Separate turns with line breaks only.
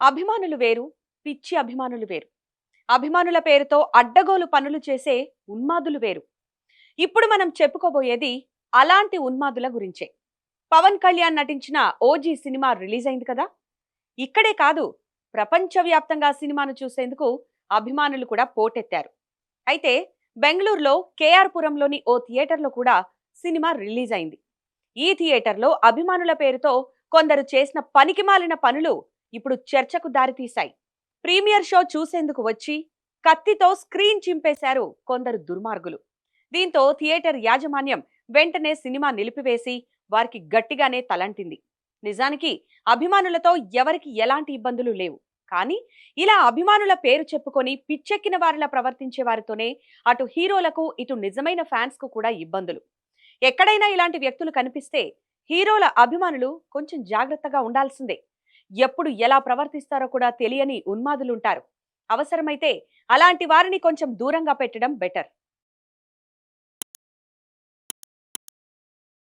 అభిమానులు వేరు, పిచ్చి అభిమానులు వేరు. అభిమానుల పేరుతో అడ్డగోలు పనులు చేసే ఉన్మాదులు వేరు. ఇప్పుడు మనం చెప్పుకోబోయేది అలాంటి ఉన్మాదుల గురించే. పవన్ కళ్యాణ్ నటించిన ఓజీ సినిమా రిలీజ్ అయింది కదా. ఇక్కడే కాదు, ప్రపంచవ్యాప్తంగా సినిమాను చూసేందుకు అభిమానులు కూడా పోటెత్తారు. అయితే బెంగళూరులో కేఆర్ పురంలోని ఓ థియేటర్లో కూడా సినిమా రిలీజ్ అయింది. ఈ థియేటర్లో అభిమానుల పేరుతో కొందరు చేసిన పనికిమాలిన పనులు ఇప్పుడు చర్చకు దారితీశాయి. ప్రీమియర్ షో చూసేందుకు వచ్చి కత్తితో స్క్రీన్ చింపేశారు కొందరు దుర్మార్గులు. దీంతో థియేటర్ యాజమాన్యం వెంటనే సినిమా నిలిపివేసి వారికి గట్టిగానే తలంటింది. నిజానికి అభిమానులతో ఎవరికి ఎలాంటి ఇబ్బందులు లేవు. కానీ ఇలా అభిమానుల పేరు చెప్పుకొని పిచ్చెక్కిన వారిలా ప్రవర్తించే వారితోనే అటు హీరోలకు ఇటు నిజమైన ఫ్యాన్స్ కు కూడా ఇబ్బందులు. ఎక్కడైనా ఇలాంటి వ్యక్తులు కనిపిస్తే హీరోల అభిమానులు కొంచెం జాగ్రత్తగా ఉండాల్సిందే. ఎప్పుడు ఎలా ప్రవర్తిస్తారో కూడా తెలియని ఉన్మాదులుంటారు. అవసరమైతే అలాంటి వారిని కొంచెం దూరంగా పెట్టడం బెటర్.